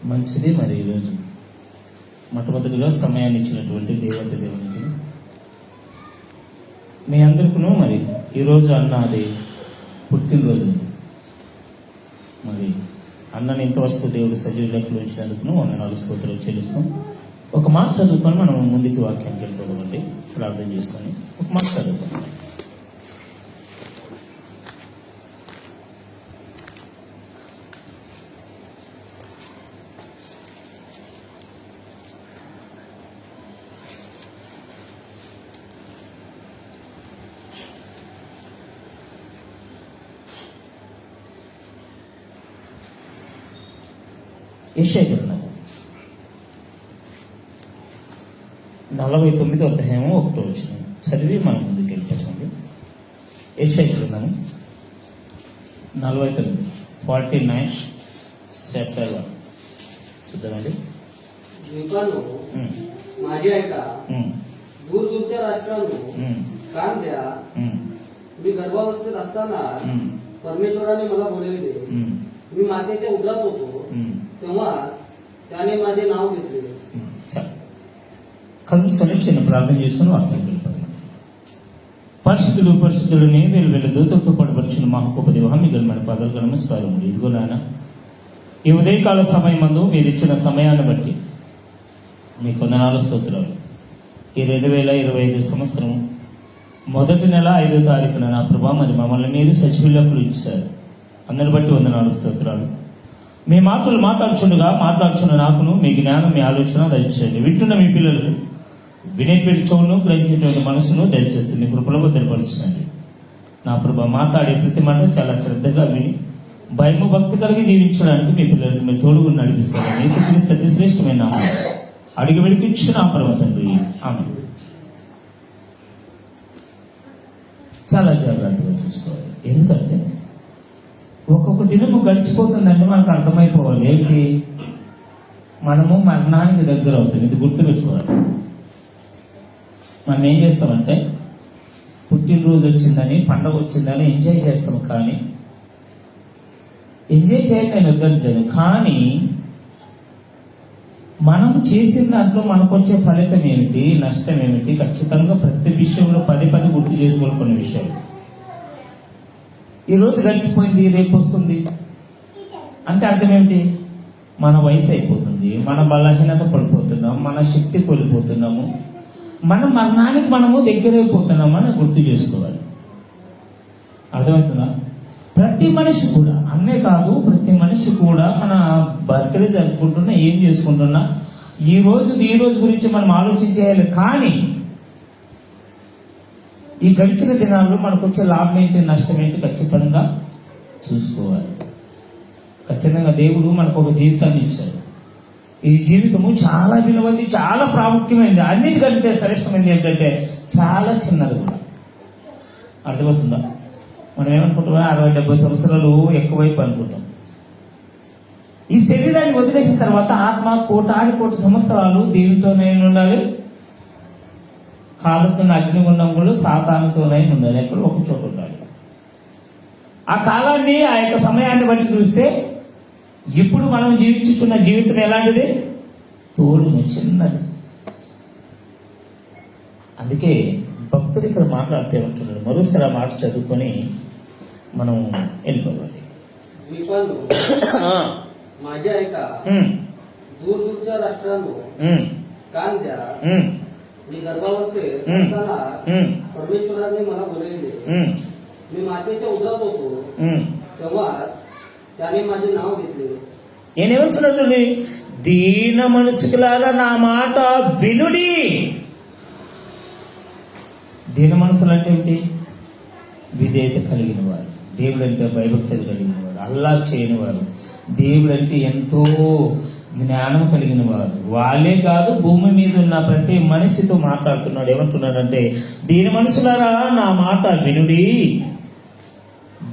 మంచిది. మరి ఈరోజు మొట్టమొదటిగా సమయాన్ని ఇచ్చినటువంటి దేవునికి మీ అందరికీ మరి ఈరోజు అన్న అది పుట్టినరోజు. మరి అన్నని ఇంతవరకు దేవుడు సజీవ లెక్కలు ఉంచినందుకు వందనాలు స్తోత్రాలు చెల్లిస్తాం. ఒక మాట చదువుకొని మనం ముందుకు వాక్యానికి వెళ్ళిపోదామండి. ప్రార్థన చేసుకొని ఒక మాట చదువుకోండి. యెషయా గ్రంథం 49వ అధ్యాయం 1వ వచనం చదివి మనం ముందుకు వెళ్ళిపోతామండి. యెషయా గ్రంథం 49 చాప్టర్ 1 చూద్దామండి. माझी ऐका, दूरदूरच्या राष्ट्रांनो कान द्या. मी गर्भावस्थेत असताना परमेश्वराने मला बोलवले. मी मातेच्या उदरात होतो तेव्हा त्याने माझे नाव घेतले. కలుసుకొని చిన్న ప్రార్థన చేసుకుని వాక్యం వెళ్ళిపోతాం. పరిశుద్ధుడుని వీళ్ళు దూతతో పడబడుచున్న మహాగొప్ప దేవ మీకు మన పదవులకు నమస్కారములు. ఇదిగో నాయన, ఈ ఉదయకాల సమయం మందు మీరు ఇచ్చిన సమయాన్ని బట్టి మీకు వందనాలు స్తోత్రాలు. ఈ 2025 సంవత్సరం మొదటి నెల 5వ తారీఖున నా ప్రభా మరి మమ్మల్ని మీరు సచివులకు ఇచ్చారు. అందరిని బట్టి వందనాలు స్తోత్రాలు. మీ మాటలు మాట్లాడుచున్న నాకును మీ జ్ఞానం మీ ఆలోచన దయచేయండి. వింటున్న మీ పిల్లలు వినేటువంటి చెవును గ్రహించేటువంటి మనసును దయచేసి మీ కృపలో భద్రపరచండి. నా ప్రభా మాట్లాడే ప్రతి మాట చాలా శ్రద్ధగా విని భయము భక్తి కలిగి జీవించడానికి మీ పిల్లలకు మీరు తోడుగా నడిపిస్తారు. యేసుక్రీస్తు అతి శ్రేష్టమైన నామములో అడిగి వెడికించు నా పర్వతండి. ఆమె చాలా జాగ్రత్తగా చూసుకోవాలి. ఎందుకంటే ఒక్కొక్క దినము గడిచిపోతుందంటే మనకు అర్థమైపోవాలి ఏంటి, మనము మరణానికి దగ్గర అవుతాం. ఇది గుర్తుపెట్టుకోవాలి. మనం ఏం చేస్తామంటే పుట్టినరోజు వచ్చిందని పండగ వచ్చిందని ఎంజాయ్ చేస్తాం. కానీ ఎంజాయ్ చేయాలి నేను వద్దలేదు, కానీ మనం చేసిన దాంట్లో మనకు వచ్చే ఫలితం ఏమిటి, నష్టం ఏమిటి, ఖచ్చితంగా ప్రతి విషయంలో పదే గుర్తు చేసుకోవాలి. కొన్ని విషయాలు ఈరోజు గడిచిపోయింది రేపు వస్తుంది అంటే అర్థం ఏమిటి, మన వయసు అయిపోతుంది, మన బలహీనత పడిపోతున్నాం, మన శక్తి కోల్పోతున్నాము, మన మరణానికి మనము దగ్గరైపోతున్నాము అని గుర్తు చేసుకోవాలి. అర్థమవుతుందా? ప్రతి మనిషి కూడా అన్నే కాదు, ప్రతి మనిషి కూడా మన బర్త్డే జరుపుకుంటున్నా ఏం చేసుకుంటున్నా ఈ రోజు గురించి మనం ఆలోచించేయాలి. కానీ ఈ గడిచిన దినాల్లో మనకు వచ్చే లాభం ఏంటి, నష్టం ఏంటి ఖచ్చితంగా చూసుకోవాలి. ఖచ్చితంగా దేవుడు మనకు ఒక జీవితాన్ని ఇచ్చాడు. ఈ జీవితము చాలా విలువైంది, చాలా ప్రాముఖ్యమైనది. అన్నిటికంటే శ్రేష్టమైనది ఏంటంటే చాలా చిన్నది కూడా. అర్థమవుతుందా? మనం ఏమనుకుంటాం, 60-70 సంవత్సరాలు ఎక్కువైపు అనుకుంటాం. ఈ శరీరాన్ని వదిలేసిన తర్వాత ఆత్మ కోటి సంవత్సరాలు దేవునితోనే ఉండాలి, కాలుతున్న అగ్నిగుండంలో సాతానుతోనే ఉండాలి, ఎక్కడ ఒక చోట ఉండాలి. ఆ కాలాన్ని ఆ యొక్క సమయాన్ని బట్టి చూస్తే ఇప్పుడు మనం జీవించుతున్న జీవితం ఎలాంటిది, తోడును చిన్నది. అందుకే భక్తుడు ఇక్కడ మాట్లాడితే ఉంటున్నాడు. మరోసారి ఆ మాట చదువుకొని మనం వెళ్ళిపోవాలి. माझी ऐका, दूरदूरच्या राष्ट्रांनो कान द्या. मी गर्भावस्थेत असताना परमेश्वराने मला बोलवले. मी मातेच्या उदरात होतो तेव्हा त्याने माझे नाव घेतले. నేనేమంటున్నాడు, దీన మనసుకులారా నా మాట వినుడి. దీన మనసులు అంటే ఏమిటి? విధేయత కలిగిన వారు, దేవుడు అంటే భయభక్తులు కలిగిన వారు, అల్లాహ్ చేయని వారు, దేవుడు అంటే ఎంతో జ్ఞానం కలిగిన వారు. వాళ్ళే కాదు, భూమి మీద ఉన్న ప్రతి మనిషితో మాట్లాడుతున్నాడు. ఏమంటున్నాడంటే, దీని మనుషులారా నా మాట వినుడి,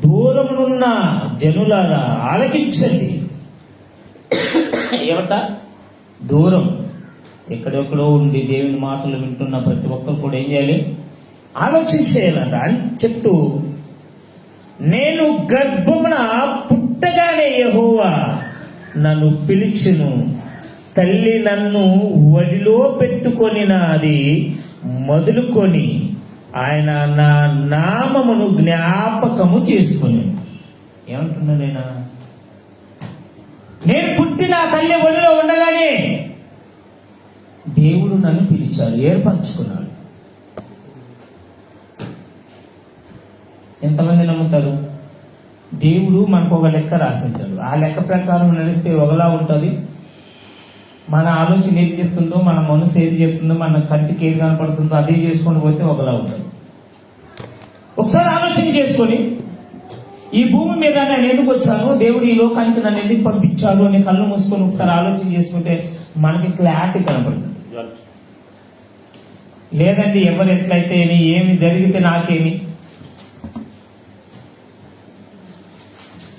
దూరమునున్న జనులారా ఆలకించండి. ఏమంట? దూరం ఎక్కడెక్కడో ఉండి దేవుని మాటలు వింటున్న ప్రతి ఒక్కరు కూడా ఏం చేయాలి? ఆలోచించేయాలంట. అని చెప్తూ, నేను గర్భమున పుట్టగానే యెహోవా నన్ను పిలిచెను, తల్లి నన్ను ఒడిలో పెట్టుకొనినది మొదలుకొని ఆయన నా నామమును జ్ఞాపకము చేసుకొని. ఏమంటున్నా నేను పుట్టి నా తల్లి ఒడిలో ఉండగానే దేవుడు నన్ను పిలిచాడు, ఏర్పరచుకున్నాడు. ఎంతమంది నమ్ముతారు? దేవుడు మనకు ఒక లెక్క రాసింటాడు. ఆ లెక్క ప్రకారం నడిస్తే ఒకలా ఉంటుంది. మన ఆలోచన ఏది చెప్తుందో, మన మనసు ఏది చెప్తుందో, మన కంటికి ఏది కనపడుతుందో అదే చేసుకొని పోతే ఒకలా ఉంటుంది. ఒకసారి ఆలోచన చేసుకొని ఈ భూమి మీద నేను ఎందుకు వచ్చాను, దేవుడు ఈ లోకానికి నన్ను ఎందుకు పంపించాడు అని కళ్ళు మూసుకొని ఒకసారి ఆలోచన చేసుకుంటే మనకి క్లారిటీ కనపడుతుంది. లేదంటే ఎవరు ఎట్లయితే ఏమి జరిగితే నాకేమి,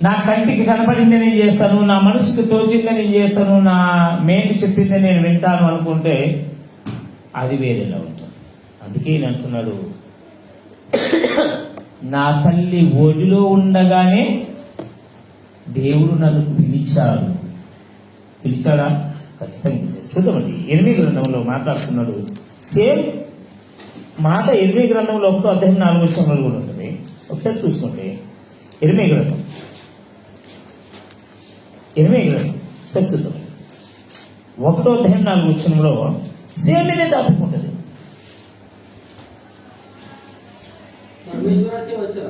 నా కంటికి కనపడిందే నేను చేస్తాను, నా మనసుకు తోచిందే నేను చేస్తాను, నా మేలు చెప్పిందే నేను వింటాను అనుకుంటే అది వేరేలా ఉంటుంది. అందుకే నేను అంటున్నాడు, నా తల్లి ఒడిలో ఉండగానే దేవుడు నన్ను పిలిచాడు. పిలిచాడా? ఖచ్చితంగా. చూద్దామండి, 8 గ్రంథంలో మాట్లాడుతున్నాడు. సేమ్ మాట 8 గ్రంథంలో 1:4 కూడా ఉంటుంది. ఒకసారి చూసుకుంటే 8 గ్రంథం ఒకసారి చూద్దాం. 1:4 సేమ్ ఇదే టాపిక్ ఉంటుంది. परमेश्वराचे वचन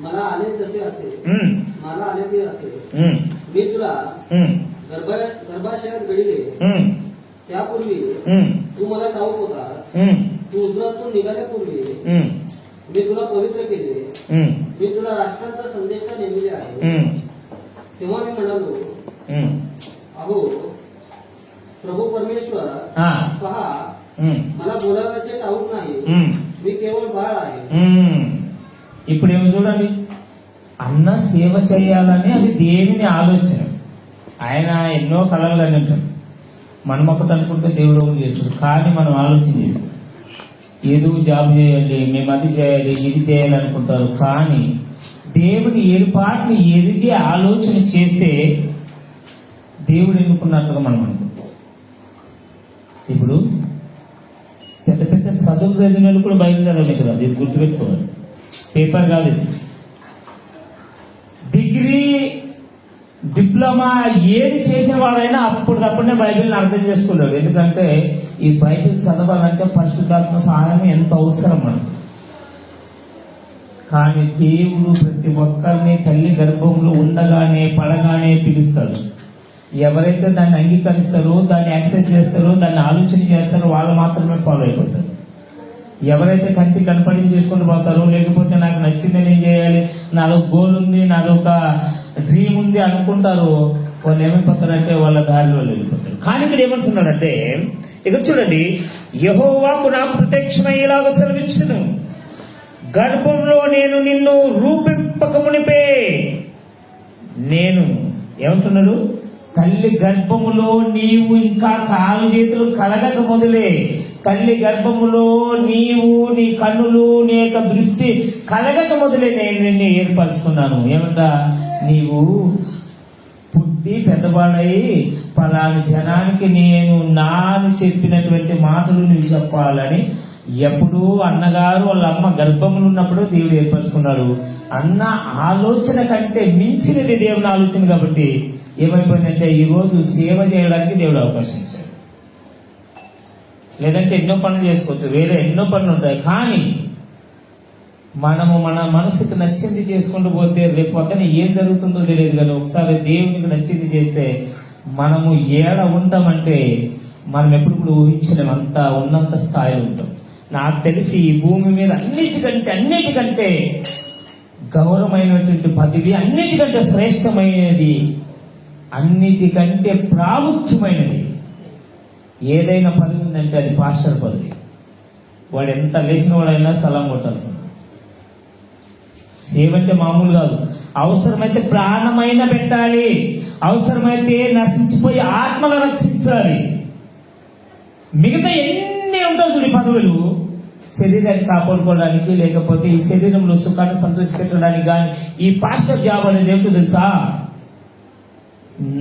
मला आले तसे असे, मला आले ते असे. मी तुला गर्भाशयात घडले त्यापूर्वी तू मला ठाऊक होतास. तू उदरातून निघाल्यापूर्वी मी तुला पवित्र केले. मी तुला राष्ट्रांचा संदेश नेमले आहे. तेव्हा मी म्हणालो, अहो प्रभू परमेश्वर, पहा मला बोलावायचे ठाऊक नाही, मी केवळ बाळ आहे. ఇప్పుడు ఏమో చూడండి, అన్న సేవ చేయాలని అది దేవుని ఆలోచన. ఆయన ఎన్నో కళలు అని ఉంటాడు. మనం ఒకటి అనుకుంటే దేవుడు ఒకటి చేస్తాడు. కానీ మనం ఆలోచన చేస్తాం, ఏదో జాబ్ చేయాలి, మేము అది చేయాలి, ఇది చేయాలి అనుకుంటారు. కానీ దేవుడి ఏర్పాటుని ఎరిగి ఆలోచన చేస్తే దేవుడు ఎన్నుకున్నట్లుగా మనం అనుకుంటాం. ఇప్పుడు పెద్ద పెద్ద చదువు చదివిన వాళ్ళు కూడా బైబిల్ చదవలేదు కదా, ఇది గుర్తుపెట్టుకోవాలి. పేపర్ కాదు ఇది. డిగ్రీ, డిప్లొమా ఏది చేసిన వాడైనా అప్పటికప్పుడే బైబిల్ని అర్థం చేసుకున్నాడు. ఎందుకంటే ఈ బైబిల్ చదవాలంటే పరిశుద్ధాత్మ సహాయం ఎంత అవసరం మనకు. కానీ దేవుడు ప్రతి ఒక్కరిని తల్లి గర్భంలో ఉండగానే పడగానే పిలుస్తాడు. ఎవరైతే దాన్ని అంగీకరిస్తారో, దాన్ని యాక్సెప్ట్ చేస్తారో, దాన్ని ఆలోచన చేస్తారో వాళ్ళు మాత్రమే ఫాలో అయిపోతారు. ఎవరైతే కంటికి కనపడింది చేసుకుని పోతారో, లేకపోతే నాకు నచ్చింది నేను చేయాలి, నాదొక గోల్ ఉంది, నాదొక డ్రీమ్ ఉంది అనుకుంటారో, వాళ్ళు ఏమైపోతారంటే వాళ్ళ దారిలో వెళ్ళిపోతారు. కానీ ఇక్కడ ఏమంటున్నాడంటే, ఇక్కడ చూడండి, యెహోవా నాకు ప్రత్యక్షమయ్యేలాగా సెలవిచ్చును, గర్భంలో నేను నిన్ను రూపింపకమునిపే. నేను ఏమంటున్నాడు, తల్లి గర్భములో నీవు ఇంకా కాలు చేతులు కలగక మొదలే, తల్లి గర్భములో నీవు, నీ కన్నులు, నీ యొక్క దృష్టి కలగక మొదలే నేను నిన్ను ఏర్పరచుకున్నాను. ఏమంట, నీవు పుట్టి పెద్దవాడై పలాని జనానికి నేను నాను చెప్పినటువంటి మాటలు నువ్వు చెప్పాలని ఎప్పుడు అన్నగారు వాళ్ళ అమ్మ గర్భములు ఉన్నప్పుడు దేవుడు ఏర్పరచుకున్నాడు. అన్న ఆలోచన కంటే మించినది దేవుని ఆలోచన. కాబట్టి ఏమైపోయిందంటే ఈరోజు సేవ చేయడానికి దేవుడు అవకాశం ఇచ్చాడు. లేదంటే ఎన్నో పనులు చేసుకోవచ్చు, వేరే ఎన్నో పనులు ఉంటాయి. కానీ మనము మన మనసుకు నచ్చింది చేసుకుంటూ పోతే రేపు పక్కన ఏం జరుగుతుందో తెలియదు. కానీ ఒకసారి దేవునికి నచ్చింది చేస్తే మనము ఏడ ఉంటామంటే మనం ఎప్పుడు కూడా ఊహించలేము, అంత ఉన్నంత స్థాయిలో ఉంటాం. నాకు తెలిసి ఈ భూమి మీద అన్నిటికంటే గౌరవమైనటువంటి పదవి, అన్నిటికంటే శ్రేష్టమైనది, అన్నిటికంటే ప్రాముఖ్యమైనది ఏదైనా పదవి ఉందంటే అది పాస్టర్ పదవి. వాడు ఎంత లేచిన వాడైనా సలాం కొట్టాల్సింది. సేవ అంటే మామూలు కాదు. అవసరమైతే ప్రాణమైన పెట్టాలి, అవసరమైతే నశించిపోయి ఆత్మను రక్షించాలి. మిగతా ఎన్ని ఉంటావు చూడు పదవులు, శరీరాన్ని కాపాడుకోవడానికి, లేకపోతే ఈ శరీరంలో సుఖాన్ని సంతోషపెట్టడానికి కానీ ఈ పాస్టర్ జాబ్ అనేది ఏమిటో తెలుసా?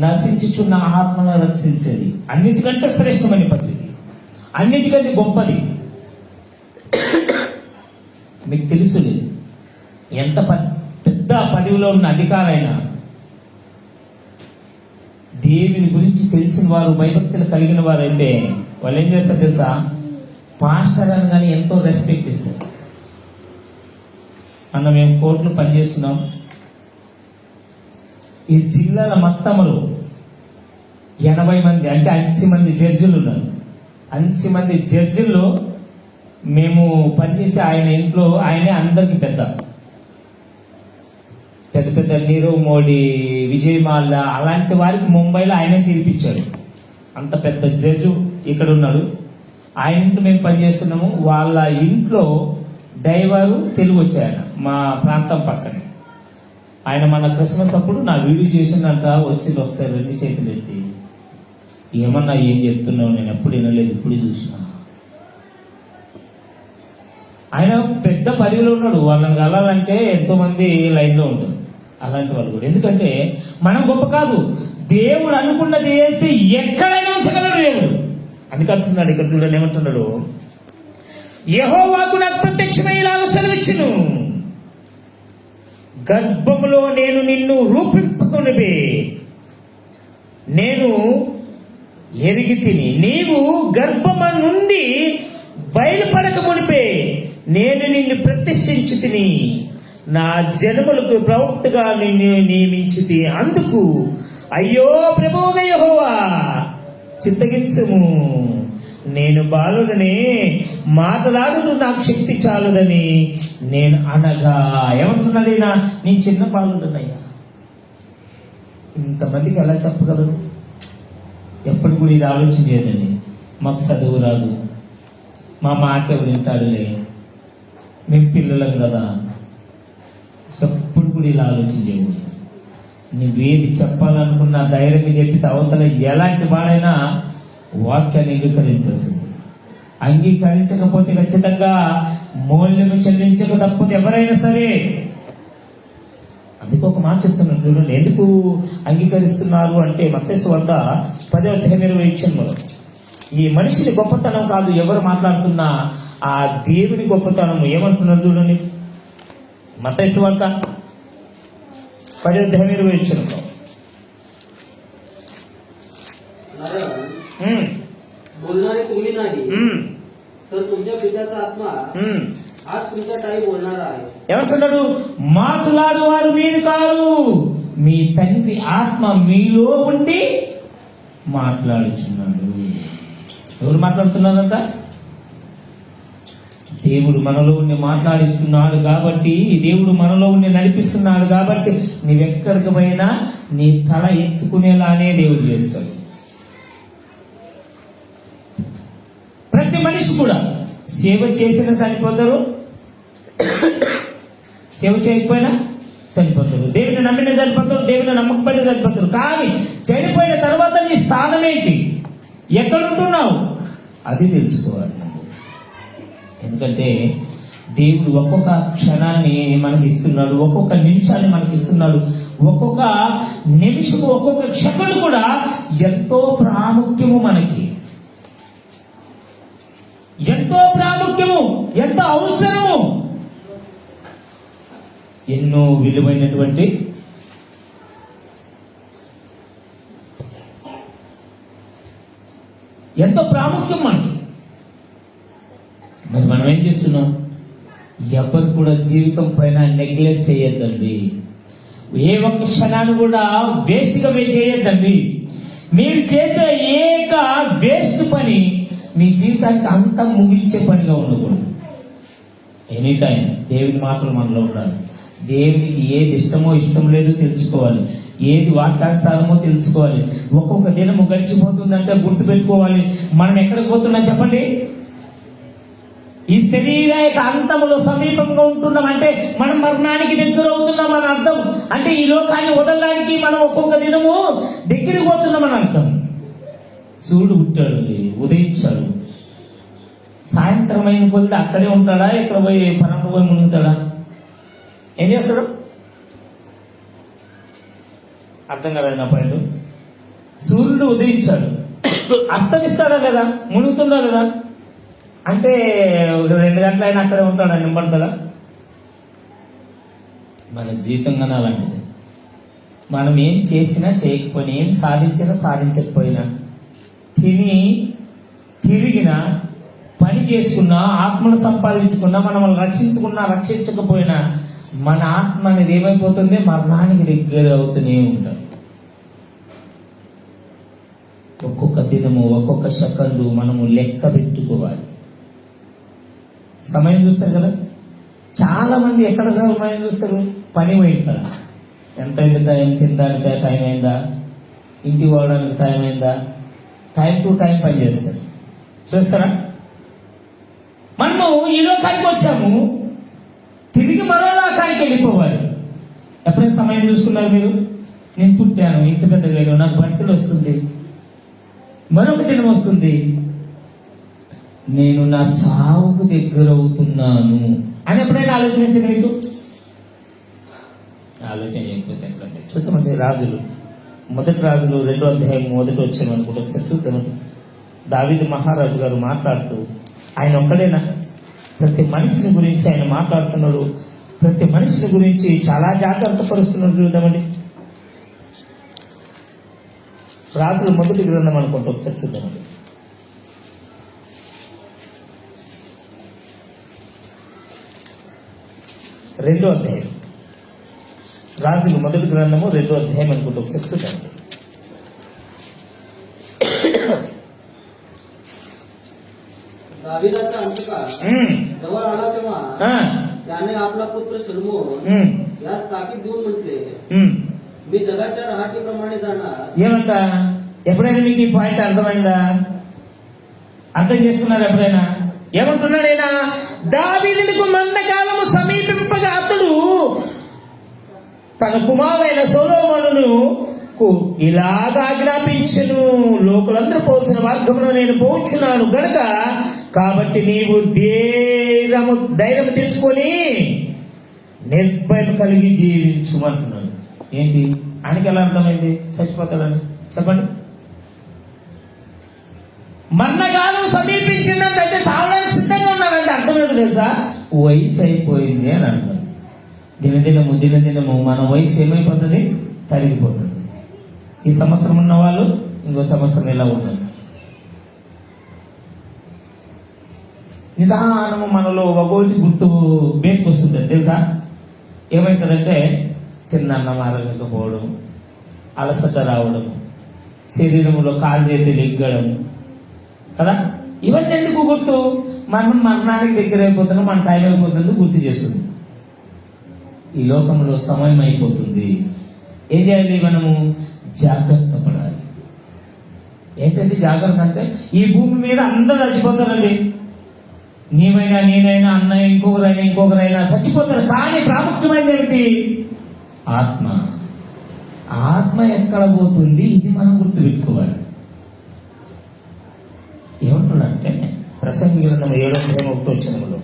నశించుచున్న ఆత్మను రక్షించేది. అన్నిటికంటే శ్రేష్టమైన పద్ధతి, అన్నిటికంటే గొప్పది. మీకు తెలుసు ఎంత పెద్ద పదవిలో ఉన్న అధికారైనా దేవుని గురించి తెలిసిన వారు, భయభక్తులు కలిగిన వారైతే వాళ్ళు ఏం చేస్తారు తెలుసా? పాస్టర్ అని కానీ ఎంతో రెస్పెక్ట్ ఇస్తారు. అన్న మేము కోర్టులో పనిచేస్తున్నాం. ఈ జిల్లాల మొత్తములో 80 మంది అంటే 80 మంది జడ్జిలు ఉన్నారు. 80 మంది జడ్జిల్లో మేము పనిచేసే ఆయన ఇంట్లో ఆయనే అందరికి పెద్ద పెద్ద నీరవ్ మోడీ, విజయ్ మాల్యా అలాంటి వారికి ముంబైలో ఆయనే తీర్పిచ్చాడు. అంత పెద్ద జడ్జు ఇక్కడ ఉన్నాడు. ఆయన ఇంట్లో మేము పనిచేస్తున్నాము. వాళ్ళ ఇంట్లో డ్రైవరు తెలుగు వచ్చాయన, మా ప్రాంతం పక్కనే. ఆయన మన క్రిస్మస్ అప్పుడు నా వీడియో చేసినంత వచ్చింది. ఒకసారి 2 చేతులు ఎత్తి, ఏమన్నా ఏం చెప్తున్నావు, నేను ఎప్పుడు వినలేదు, ఇప్పుడు చూసినా. ఆయన పెద్ద పదవిలో ఉన్నాడు. వాళ్ళని కలాలంటే ఎంతో మంది లైన్లో ఉంటారు. అలాంటి వాళ్ళు కూడా, ఎందుకంటే మనం గొప్ప కాదు, దేవుడు అనుకున్నది చేస్తే ఎక్కడైనా ఉంచగలడు దేవుడు. అందుకంటున్నాడు ఇక్కడ చూడండి, ఏమంటున్నాడు? యెహోవాకు నాకు ప్రత్యక్షమయ్యేలాగా సెలవిచ్చును, గర్భములో నేను నిన్ను రూపింపకునివే, నేను ఎరిగి తిని, నీవు గర్భము నుండి బయలుపడక మునిపే నేను నిన్ను ప్రతిష్ఠించి తిని, నా జనములకు ప్రవక్తగా నిన్ను నియమించితి. అందుకు అయ్యో ప్రభువుగా యెహోవా చింతగించుము, నేను బాలుడనే, మాటలాడుతూ నాకు శక్తి చాలదని నేను అనగా. ఏమంటున్నాడు ఈయన? నేను చిన్న బాలుడనయ్యా. ఇంతమందికి ఎలా చెప్పగలరు? ఎప్పుడు కూడా ఇది ఆలోచన చేయదండి. మాకు చదువు రాదు, మా మాట ఎవరు వింటాడులే, మేము పిల్లలం కదా. ఎప్పుడు కూడా ఇలా ఆలోచన చేయకూడదు. నువ్వేది చెప్పాలనుకున్నా ధైర్యంగా చెప్పితే అవతల ఎలాంటి వాడైనా వాక్యాన్ని అంగీకరించాల్సింది. అంగీకరించకపోతే ఖచ్చితంగా మూల్యము చెల్లించక తప్పదు ఎవరైనా సరే. అందుకు ఒక మాట చెప్తున్నాను చూడండి, ఎందుకు అంగీకరిస్తున్నారు అంటే మత్తయి సువార్త 10:20 ఈ మనిషిని గొప్పతనం కాదు ఎవరు మాట్లాడుతున్నా, ఆ దేవుని గొప్పతనం. ఏమంటున్నారు చూడండి, మత్తయి సువార్త 10:20 बोलणारे तुम्ही नाही तर तुमच्या पित्याचा आत्मा आज तुमच्या ठाई बोलणार आहे. ఏమంటున్నాడు? మాట్లాడు వారు మీరు కాదు, మీ తండ్రి ఆత్మ మీలో ఉండి మాట్లాడుచున్నాడు. ఎవరు మాట్లాడుతున్నారంట? దేవుడు మనలో ఉండి మాట్లాడిస్తున్నాడు కాబట్టి, దేవుడు మనలో ఉండి నడిపిస్తున్నాడు కాబట్టి నీవెక్కడికి పోయినా నీ తల ఎత్తుకునేలానే దేవుడు చేస్తాడు. ప్రతి మనిషి కూడా సేవ చేసినా చనిపోతారు, సేవ చేయకపోయినా చనిపోతారు. దేవుని నమ్మిన చనిపోతారు, దేవుని నమ్మకపోయినా చనిపోతారు. కానీ చనిపోయిన తర్వాత నీ స్థానం ఏంటి, ఎక్కడుంటున్నావు, అది తెలుసుకోవాలి. ఎందుకంటే దేవుడు ఒక్కొక్క క్షణాన్ని మనకి ఇస్తున్నాడు, ఒక్కొక్క నిమిషాన్ని మనకి ఇస్తున్నాడు. ఒక్కొక్క నిమిషము, ఒక్కొక్క క్షణం కూడా ఎంతో ప్రాముఖ్యము, మనకి ఎంతో ప్రాముఖ్యము, ఎంత అవసరము. ఎన్నో విలువైనటువంటి ఎంతో ప్రాముఖ్యం మనకి. మరి మనం ఏం చేస్తున్నాం? ఎవరు కూడా జీవితం పైన నెగ్లెక్ట్ చేయొద్దండి. ఏ ఒక్క క్షణాన్ని కూడా వేస్ట్గా చేయొద్దండి. మీరు చేసే ఏక వేస్ట్ పని మీ జీవితానికి అంతా ముగించే పనిగా ఉండకూడదు. ఎనీ టైం దేవుని మాటలు మనలో ఉండాలి. దేవునికి ఏది ఇష్టమో ఇష్టం లేదో తెలుసుకోవాలి, ఏది వాక్యానుసారమో తెలుసుకోవాలి. ఒక్కొక్క దినము గడిచిపోతుందంటే గుర్తుపెట్టుకోవాలి, మనం ఎక్కడికి పోతున్నాం చెప్పండి. ఈ శరీర అంతములో సమీపంగా ఉంటున్నామంటే మనం మరణానికి దగ్గర అవుతున్నాం అని అర్థం. అంటే ఈ లోకాన్ని వదలడానికి మనం ఒక్కొక్క దినము దగ్గరికి పోతున్నామని అర్థం. సూర్యుడు పుట్టాడు, ఉదయించాడు, సాయంత్రం కాలచక్రమైన కొలిది అక్కడే ఉంటాడా, ఇక్కడ పోయి పరంగా పోయి మునుగుతాడా? ఏం చేస్తాడు? అర్థం కాలేదు నా పాయింట్. సూర్యుడు ఉదయించాడు, అస్తమిస్తాడా లేదా, మునుగుతుందా లేదా? అంటే 2 గంటలైనా అక్కడే ఉంటాడా, నింబడతాడా? మన జీవితంగా అలాంటిది. మనం ఏం చేసినా చేయకపోయినా, ఏం సాధించినా సాధించకపోయినా, తిరిగినా, పని చేసుకున్నా, ఆత్మను సంపాదించుకున్నా, మనం రక్షించుకున్నా రక్షించకపోయినా, మన ఆత్మ అనేది ఏమైపోతుంది? మరణానికి దగ్గర అవుతూనే ఉంటాం. ఒక్కొక్క దినము, ఒక్కొక్క సెకండు మనము లెక్క పెట్టుకోవాలి. సమయం చూస్తారు కదా, చాలా మంది ఎక్కడ సమయం చూస్తారు? పని పోయింటారు. ఎంత అయింది టైం, తినడానికి టైం అయిందా, ఇంటికి పోవడానికి టైం అయిందా, టైం టు టైం పని చేస్తారు. చూస్తారా? మనము ఈ లోకానికి వచ్చాము, తిరిగి మరో లోకానికి వెళ్ళిపోవాలి. ఎప్పుడైనా సమయం చూసుకున్నారు మీరు? నేను పుట్టాను, ఇంత పెద్దగా నాకు బర్త్డే వస్తుంది, మరొక దినం వస్తుంది, నేను నా చావుకు దగ్గర అవుతున్నాను అని ఎప్పుడైనా ఆలోచించండి. మీకు ఆలోచన చేయకపోతే ఎట్లంటే చూస్తామండి. రాజులు, మొదటి రాజులు 2వ అధ్యాయం మొదటి వచ్చాను అనుకుంటే ఒకసారి చూద్దామండి. దావీదు మహారాజు గారు మాట్లాడుతూ, ఆయన ఒక్కడేనా, ప్రతి మనిషిని గురించి ఆయన మాట్లాడుతున్నాడు, ప్రతి మనిషిని గురించి చాలా జాగ్రత్త పరుస్తున్నాడు. చూద్దామండి. రాజులు మొదటి గ్రంథం అనుకుంటే ఒకసారి చూద్దామండి. రెండో అధ్యాయం, రాజులు మొదటి గ్రంథము 2వ అధ్యాయం అనుకుంటే ఒకసారి చూద్దామండి. दाविदाचा अंतकाळ जवळ आला तेव्हा त्याने आपला पुत्र शलोमोन यास ताकीद देऊन म्हटले, मी जगाच्या रहाटीप्रमाणे जाणार. ఏమంట? ఎప్పుడైనా మీకు ఈ పాయింట్ అర్థమైందా? అర్థం చేసుకున్నారు ఎప్పుడైనా? ఏమంటున్నాడైనా? దావీదుకు మందకాలము సమీపింపగా అతడు తన కుమారుడైన సొలొమోనును ఇలాగా ఆజ్ఞాపించెను, లోకులందరూ పోల్చిన మార్గమును నేను పోచున్నాను గనుక, కాబట్టి నీవు ధైర్యము తెచ్చుకొని నిర్భయం కలిగి జీవించుమంటున్నాడు. ఏంటి ఆయనకి ఎలా అర్థమైంది? చచ్చిపోతాడని చెప్పండి. మరణకాలం సమీపించిందంటే చావడానికి సిద్ధంగా ఉన్నాడంటే అర్థం ఏంటో తెలుసా? వయసు అయిపోయింది అని అర్థం. దినదినము మన వయసు ఏమైపోతుంది? తరిగిపోతుంది. ఈ సంవత్సరం ఉన్న వాళ్ళు ఇంకో సంవత్సరం ఎలా ఉన్నారు? నిదానము మనలో ఒకటి గుర్తు బేట్కి వస్తుంది తెలుసా? ఏమవుతుందంటే తిన్నన్నం ఆరగకపోవడం, అలసట రావడం, శరీరంలో కాలు చేతులు ఎగ్గడం కదా. ఇవన్నీ ఎందుకు గుర్తు? మనం మరణానికి దగ్గర అయిపోతున్నాం, మన టైం అయిపోతుంది గుర్తు చేస్తుంది. ఈ లోకంలో సమయం అయిపోతుంది. ఏం చేయాలి? మనము జాగ్రత్త పడాలి. ఏంటంటే జాగ్రత్త అంటే, ఈ భూమి మీద అందరూ చచ్చిపోతారండి. నీవైనా, నేనైనా, అన్నయ్య, ఇంకొకరైనా చచ్చిపోతారు. కానీ ప్రాముఖ్యమైనది ఏమిటి? ఆత్మ. ఆత్మ ఎక్కడ పోతుంది? ఇది మనం గుర్తుపెట్టుకోవాలి. ఏమంటున్నాడంటే ప్రసంగి గ్రంథం 7వ అధ్యాయం 1వ వచనంలో,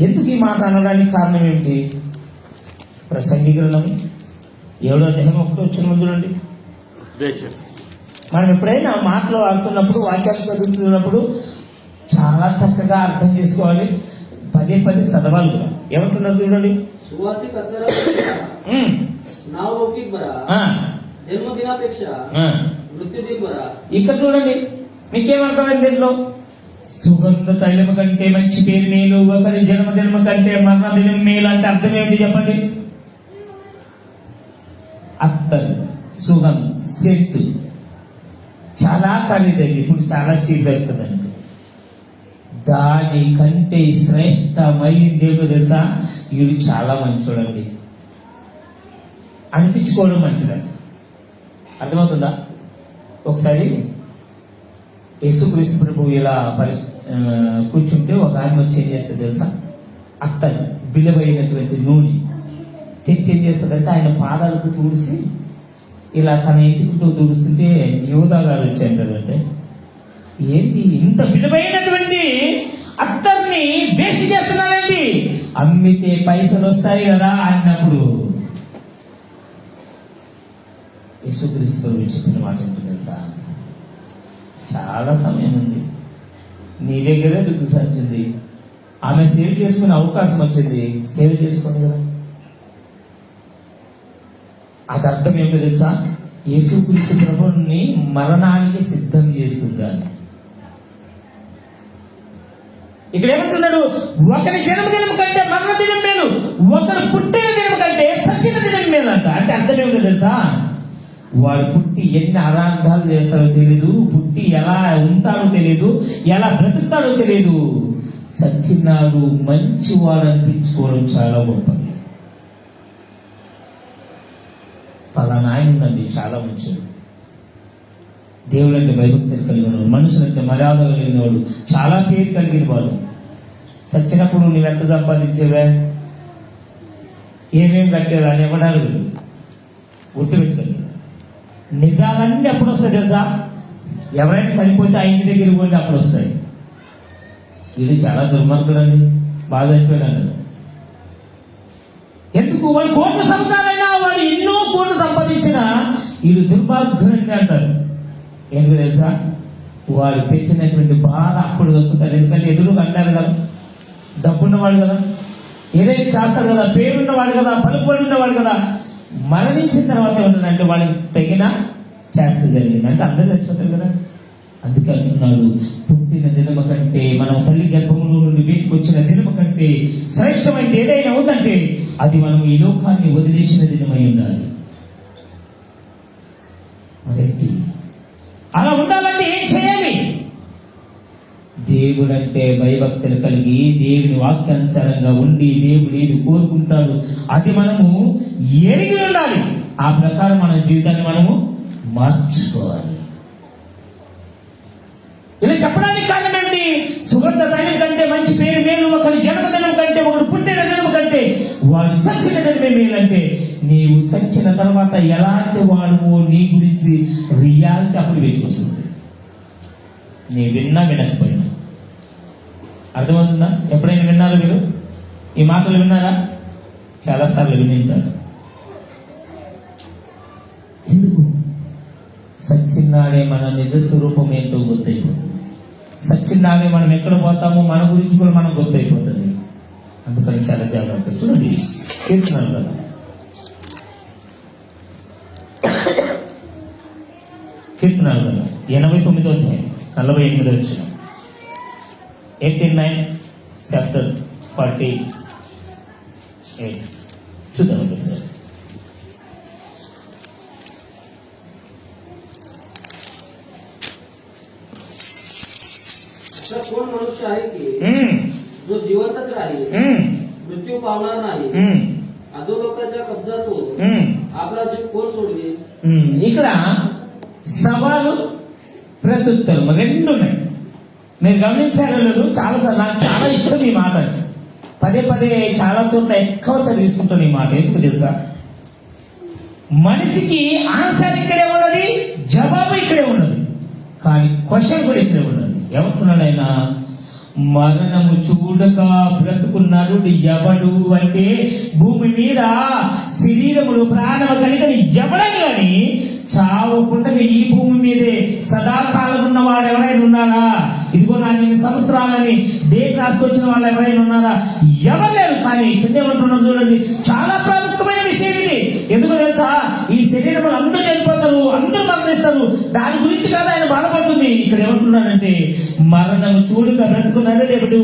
ఎందుకు ఈ మాట అనడానికి కారణం ఏమిటి? ప్రసంగి గ్రంథం 7వ అధ్యాయం 1వ వచనం చూడండి. మనం ఎప్పుడైనా మాటలు ఆడుతున్నప్పుడు, వాక్యాలు చదువుతున్నప్పుడు చాలా చక్కగా అర్థం చేసుకోవాలి, పదే చదవాలి కూడా. ఏమంటున్నారు చూడండి. सुवासिक अत्तरा नाव लौकिक बरा, जन्मदिनापेक्षा मृत्यूदिन बरा. ఇక్కడ చూడండి, మీకేమర్థమైంది దీంట్లో? సుగంధ తైలము కంటే మంచి పేరు మేలు, ఒకరి జన్మదినము కంటే మరణదినం మేలు అంటే అర్థం ఏమిటి చెప్పండి? అత్తరు, సుగం, సెట్ చాలా ఖరీదైంది, ఇప్పుడు చాలా సీట్ అవుతుందండి. దాని కంటే శ్రేష్టమైంది ఏమో తెలుసా? వీడు చాలా మంచోడండి అనిపించుకోవడం మంచిదండి. అర్థమవుతుందా? ఒకసారి యేసుక్రీస్తు ప్రభువు ఇలా కూర్చుంటే ఒక ఆయన వచ్చి ఏం చేస్తుంది తెలుసా? అత్తరు విలువైనటువంటి నూనె తెచ్చి ఏం చేస్తుందంటే ఆయన పాదాలకు తుడిసి ఇలా తన ఇంటితో తుడుస్తుంటే యోధా గారు వచ్చి అంటారంటే, ఏంటి ఇంత విలువైనటువంటి అత్తర్ని వేస్ట్ చేస్తున్నారండి, అమ్మితే పైసలు వస్తాయి కదా అన్నప్పుడు యేసుక్రీస్తు చెప్పిన మాట ఏంటో తెలుసా? చాలా సమయం ఉంది, నీ దగ్గరే దుడ్డు సంచింది, ఆమె సేవ్ చేసుకునే అవకాశం వచ్చింది, సేవ్ చేసుకోండి కదా. అది అర్థం ఏమిటో తెలుసా? యేసుక్రీస్తు ప్రభువుని మరణానికి సిద్ధం చేస్తుందని. ఇక్కడ ఏమంటున్నాడు? ఒకరి జన్మదినం కంటే మరణ దినం మేలు, ఒకరు పుట్టిన దినం కంటే సచిన దినం మేలు అంట. అంటే అర్థం ఏమిటో తెలుసా? వాడు పుట్టి ఎన్ని అరార్థాలు చేస్తాడో తెలియదు, పుట్టి ఎలా ఉంటాడో తెలియదు, ఎలా బ్రతుకుతాడో తెలియదు. సచ్చినాడు మంచివాడు అనిపించుకోవడం చాలా గొప్పది. పలానా ఆయన ఉండండి చాలా మంచివాడు, దేవుడు అంటే భయభక్తులు కలిగిన వాడు, మనుషులంటే మర్యాద కలిగిన వాడు, చాలా పేరు కలిగిన వాడు. సచ్చినప్పుడు నువ్వెంత సంపాదించేవే, ఏమేం కట్టేవా అని ఎవడాలు గుర్తుపెట్టుకోండి. నిజాలన్నీ అప్పుడు వస్తాయి తెలుసా? ఎవరైనా చనిపోతే ఆ ఇంటి దగ్గరికి పోతే అప్పుడు వస్తాయి. ఇది చాలా దుర్మార్గుడు అండి, బాగా అయిపోయాడు. ఎందుకు? వాడు కోట్లు సంపాదైనా, వాడు ఎన్నో కోట్లు సంపాదించినా వీడు దుర్మార్గుడు అంటారు. ఎందుకు తెలుసా? వాడు పెట్టినటువంటి బాధ అప్పుడు దొక్కుతాడు. ఎందుకంటే ఎదురు అంటారు కదా, డబ్బున్నవాడు కదా, ఏదైతే చేస్తాడు కదా, పేరున్నవాడు కదా, పలుకుబడి ఉన్నవాడు కదా. మరణించిన తర్వాత ఏమంటాడంటే వాడికి తగిన చేస్తే జరిగింది అంటే అందరూ చచ్చిపోతారు కదా. అందుకే అంటున్నాడు, పుట్టిన దినమ కంటే, మనం తల్లి గర్భములో నుండి వీటికి వచ్చిన దినమ కంటే శ్రేష్టమైనది ఏదైనా ఉందంటే అది మనం ఈ లోకాన్ని వదిలేసిన దినమై ఉండాలి. అదేంటి? అలా ఉండాలంటే ఏం చేయాలి? దేవుడంటే భయభక్తులు కలిగి దేవుని వాక్యానుసారంగా ఉండి దేవుడు ఏది కోరుకుంటాడు అది మనము ఎరిగి ఉండాలి. ఆ ప్రకారం మన జీవితాన్ని మనము మార్చుకోవాలి. ఇలా చెప్పడానికి కారణం ఏంటి? సుగంధ తైలం కంటే మంచి పేరు మేలు, ఒకరి జన్మదినం కంటే, ఒకరు పుట్టిన దినం కంటే వాడు చచ్చిన దినమే మేలు. అంటే నీవు చచ్చిన తర్వాత ఎలాంటి వాడువో నీ గురించి రియాలిటీ అప్పుడు వెతికొస్తుంది, నీ విన్నా వినకపోయినా. అర్థమవుతుందా? ఎప్పుడైనా విన్నారా మీరు? ఈ మాటలు విన్నారా? చాలాసార్లు వినింటారు. ఎందుకు? సచ్చినాడే మన నిజ స్వరూపం ఏంటో గుర్తయిపోతుంది. సచ్చినాడే మనం ఎక్కడ పోతామో మన గురించి కూడా మనకు గుర్తయిపోతుంది. అందుకని చాలా జాగ్రత్త. చూడండి కీర్తనలు కదా, కీర్తనలు కదా 89వ అధ్యాయం 48వ వచనం, 89 చాప్టర్ 48 చూద్దాం సార్. कोण मनुष्य आहे की जो जिवंतच राहील, मृत्यू पावणार नाही, अधोलोकाच्या कब्जातून आपला जीव कोण सोडवेल? ఇక్కడ సవాలు ప్రత్యుత్తరం రెండు ఉన్నాయి. మీరు గమనించారో లేదు, చాలాసార్లు నాకు చాలా ఇష్టం ఈ మాట. పదే పదే చాలా చోట్ల ఎక్కువ చదివిస్తుంటాను ఈ మాట. ఎందుకు తెలుసా? మనిషికి ఆన్సర్ ఇక్కడే ఉన్నది, జవాబు ఇక్కడే ఉన్నది, కానీ క్వశ్చన్ కూడా ఇక్కడే ఉన్నది. ఏమంటున్నాడు ఆయన? మరణము చూడక బ్రతుకు నరుడు ఎవడు అంటే భూమి మీద శరీరములు ప్రాణము కలిగిన ఎవడని కానీ చావకుండా ఈ భూమి మీదే సదాకాలం ఉన్నవాడు ఎవరైనా ఉన్నారా? ఇదిగో నా 8 సంవత్సరాలని డేట్ రాసుకొచ్చిన వాళ్ళు ఎవరైనా ఉన్నారా? ఎవరు లేరు. కానీ కింద ఏమంటున్నారు చూడండి, చాలా ప్రాముఖ్యమైన విషయం ఇది. ఎందుకు తెలుసా? ఈ శరీరములు అందరూ చనిపోతారు, అందరూ మరణిస్తారు. దాని గురించి కాదు ఆయన బాధపడుతుంది. ఇక్కడ ఏమంటున్నాడంటే మరణము చూడక బ్రతుకున్నదే దేవుడు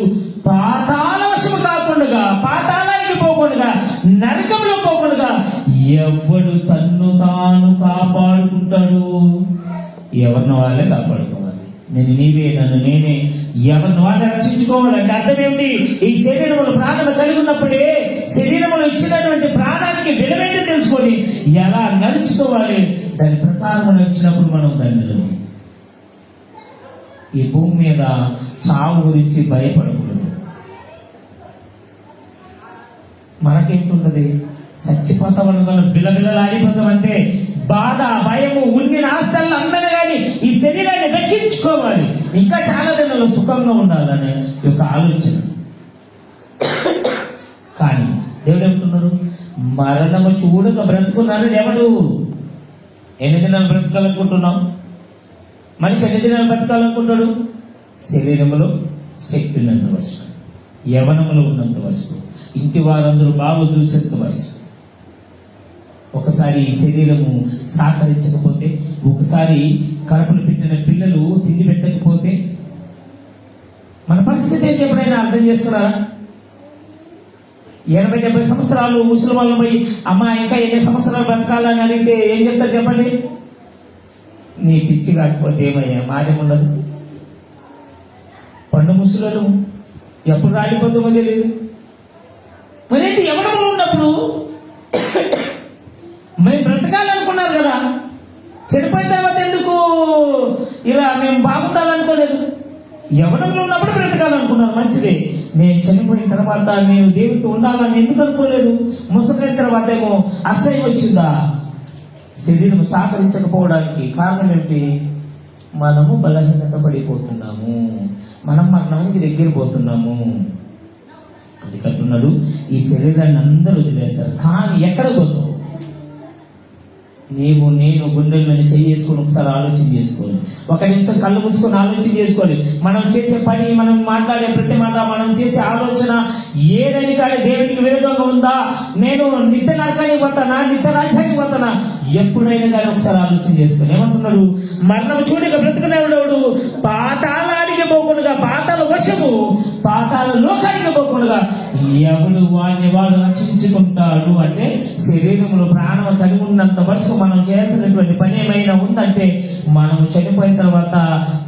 పాతాళ వశము కాకుండా, పాతాళానికి పోకుండా, నరకంలో పోకుండా ఎవడు తన్ను తాను కాపాడుకుంటాడు? ఎవరిని వాళ్ళే కాపాడుకోవాలి. నేను నీవే, నన్ను నేనే, ఎవరిని వాళ్ళే రక్షించుకోవాలంటే అర్థం ఏమిటి? ఈ శరీరములు ప్రాణాలు కలిగి ఉన్నప్పుడే శరీరములు ఇచ్చినటువంటి ప్రాణానికి విలువైతే తెలుసుకొని ఎలా నడుచుకోవాలి, దాని ప్రకారం వచ్చినప్పుడు మనం ధన్యులు. ఈ భూమి మీద చావు గురించి భయపడకూడదు. మనకేంటున్నది? చచ్చిపోతాం అనుకున్న బిల్లబిల్లలు ఆడిపోతాం అంతే. బాధ, భయము, ఉండిన ఆస్తులను అందరూ కానీ ఈ శరీరాన్ని దక్కించుకోవాలి, ఇంకా చాలా దినాలు సుఖంగా ఉండాలనే యొక్క ఆలోచన. కానీ దేవుడు ఏమంటున్నాడు? మరణము చూడక బ్రతుకున్నాడు ఎవడు? ఎన్ని దినాలు బ్రతకాలనుకుంటున్నావు? మనిషి ఎన్ని దినాలు బ్రతకాలనుకుంటాడు? శరీరంలో శక్తి ఉన్నంత వరకు, యవనములో ఉన్నంత వరకు, ఇంటి వారందరూ బాగు చూసేంత వరకు. ఒకసారి ఈ శరీరము సహకరించకపోతే, ఒకసారి కడుపులు పెట్టిన పిల్లలు తిండి పెట్టకపోతే మన పరిస్థితి ఏంటి? ఎప్పుడైనా అర్థం చేసుకున్నారా? 80-70 సంవత్సరాలు ముసలి వాళ్ళు పోయి అమ్మ ఇంకా ఎన్ని సంవత్సరాలు బ్రతకాలని అడిగితే ఏం చెప్తారు చెప్పండి? నీ పిచ్చి కాకపోతే ఏమయ్యా, మాదేముండదు. పండు ముసలు ఎప్పుడు రాలిపోతుందో తెలియదు. మరేంటి ఎవడము ఉన్నప్పుడు మేము బ్రతకాలనుకున్నారు కదా, చనిపోయిన తర్వాత ఎందుకు ఇలా మేము బాగుండాలనుకోలేదు? యవనంలో ఉన్నప్పుడు బ్రతకాలనుకున్నారు, మంచిదే. నేను చనిపోయిన తర్వాత నేను దేవుడితో ఉండాలని ఎందుకు అనుకోలేదు? ముసలైన తర్వాత ఏమో అసహ్యం వచ్చిందా? శరీరం సహకరించకపోవడానికి కారణం ఏంటి? మనము బలహీనత పడిపోతున్నాము, మనం మరణానికి దగ్గర పోతున్నాము. అందుకంటున్నాడు, ఈ శరీరాన్ని అందరూ వదిలేస్తారు, కానీ ఎక్కడ పోతావు? నీవు నేను గుండెల్లోని చేసుకొని ఒకసారి ఆలోచన చేసుకోవాలి. ఒక నిమిషం కళ్ళు మూసుకొని ఆలోచన చేసుకోవాలి. మనం చేసే పని, మనం మాట్లాడే ప్రతి మాట, మనం చేసే ఆలోచన ఏదని కానీ దేవునికి విరోధంగా ఉందా? నేను నిత్య నరకానికి పోతానా, నిత్య రాజ్యానికి పోతానా? ఎప్పుడైనా కానీ ఒకసారి ఆలోచన చేసుకొని ఏమంటున్నాడు? మరణం చూడక బ్రతుకునేవాడు పాతాళానికి పోకుండా, పాతాల వశము, పాతాల లోకానికి పోకుండా ఎవడు వాడిని వాడు రక్షించుకుంటాడు. అంటే శరీరంలో ప్రాణం కలిగి ఉన్నంత వరకు మనం చేయాల్సినటువంటి పని ఏమైనా ఉందంటే, మనం చనిపోయిన తర్వాత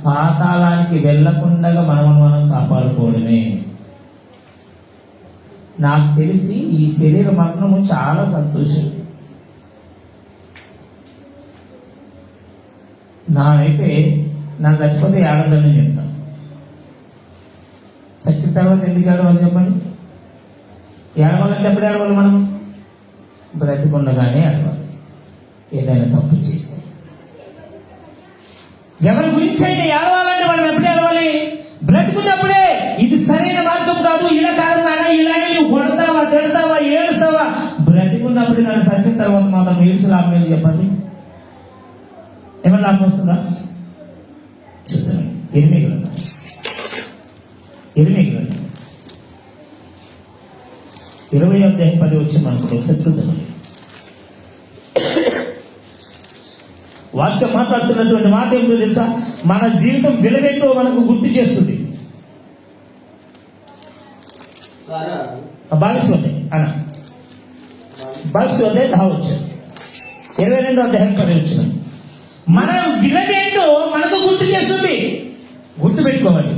పాతాళానికి వెళ్లకుండా మనం కాపాడుకోవడమే. నాకు తెలిసి ఈ శరీర మరణము చాలా సంతోషం. నానైతే నాకు చచ్చిపోతే ఏడదని చెప్తాను. చచ్చిన తర్వాత ఎందుకు ఏడవాలి చెప్పండి? ఏడవాలంటే ఎప్పుడు ఏడవాలి? మనం బ్రతికుండగానే ఏడవాలి. ఏదైనా తప్పు చేస్తే ఎవరి గురించి అయితే ఏడవాలంటే మనం ఎప్పుడు ఏడవాలి? బ్రతుకున్నప్పుడే. ఇది సరైన మార్గం కాదు, ఇలా కాదు నాన్న, ఇలాగే నువ్వు కొడతావా, తిడతావా, ఏడుస్తావా? బ్రతికున్నప్పుడు నన్ను సచ్చిన తర్వాత మాత్రం ఏడుసు లాభం ఏంటి చెప్పండి? ఏమన్నా లాభం వస్తుందా? చూద్దాం. ఎనిమిది గ్రంథం 20:10 వచ్చి మనకు ఒకసారి చూద్దాం. వాక్యం మాట్లాడుతున్నటువంటి మాట ఏమిటో తెలుసా? మన జీవితం విలువేంటో మనకు గుర్తు చేస్తుంది. భావిస్తుంది అన్న, భావిస్తుంది కావచ్చు. 22:10 వచ్చిన మన విలువేంటో మనకు గుర్తు చేస్తుంది. గుర్తు పెట్టుకోవాలి.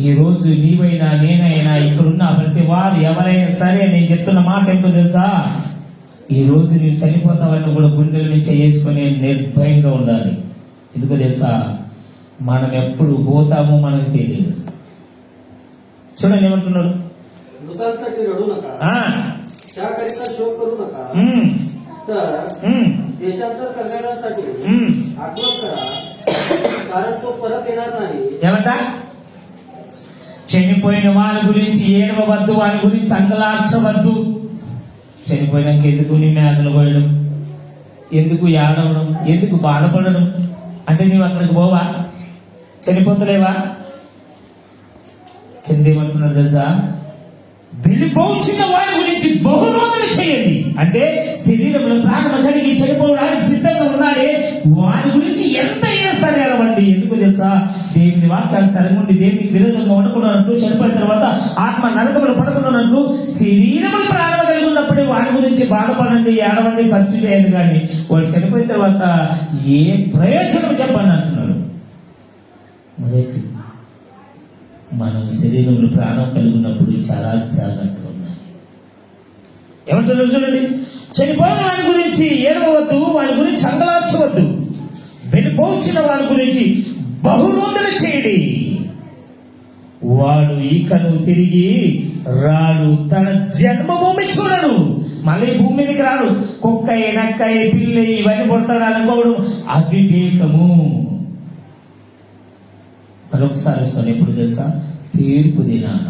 ఈ రోజు నీవైనా నేనైనా ఇక్కడున్న ప్రతి వారు ఎవరైనా సరే, నేను చెప్తున్న మాట ఏంటో తెలుసా? ఈ రోజు నీవు చనిపోతావని కూడా గుండెల నుంచి చేసుకుని నిర్భయంగా ఉండాలి. ఎందుకో తెలుసా? మనం ఎప్పుడు పోతామో మనకు తెలియదు. చూడండి ఏమంటున్నాడు? मृतांसाठी रडू नका, त्याकरिता शोक करू नका, तर देशांतर करणाऱ्यांसाठी आत्महत्या करा, कारण तो परत येणार नाही. ఏమంట? చనిపోయిన వారి గురించి ఏడవవద్దు, వారి గురించి అంగలార్చవద్దు. చనిపోయినాక ఎందుకు నీ మేకలు పోయడం, ఎందుకు ఏడవడం, ఎందుకు బాధపడడం? అంటే నీవు అక్కడికి పోవా? చనిపోతలేవా? కింద ఏమంటున్నారు తెలుసా? వెళ్ళిపోవచ్చిన వారి గురించి బహురోధన చేయండి. అంటే శరీరంలో ప్రాణం కలిగి చనిపోవడానికి సిద్ధంగా ఉన్నాడే వారి గురించి ఎంతైనా సరే అరవండి. ఎందుకు తెలుసా? దేవుని వాక్యాలు సరిగుండి దేవునికి విరోధంగా ఉండకున్నట్టు, చనిపోయిన తర్వాత ఆత్మ నరకములు పడకున్నట్టు శరీరములు ప్రాణం కలిగి ఉన్నప్పుడే వారి గురించి బాధపడండి, ఏడవండి, ఖర్చు చేయండి. కానీ వాళ్ళు చనిపోయిన తర్వాత ఏ ప్రయోజనం చెప్పండి అంటున్నాడు. మొదటి మనం శరీరంలో ప్రాణం కలిగి ఉన్నప్పుడు చాలా జాగ్రత్తగా ఉన్నాయి. ఏమంటున్నారు చూడండి? చనిపోయిన వారి గురించి ఏడవద్దు, వారి గురించి అంగలార్చవద్దు, వెళ్ళిపోవచ్చిన వారి గురించి బహురోధన చేయండి. వాడు ఇకను తిరిగి రాడు, తన జన్మభూమి చూడడు, మళ్ళీ భూమి మీదకి రాడు. కుక్క నక్క పిల్లి ఇవన్నీ కొడతాడు అనుకోవడం అవివేకము. మరొకసారి వస్తాను, ఎప్పుడు తెలుసా? తీర్పు దినాన.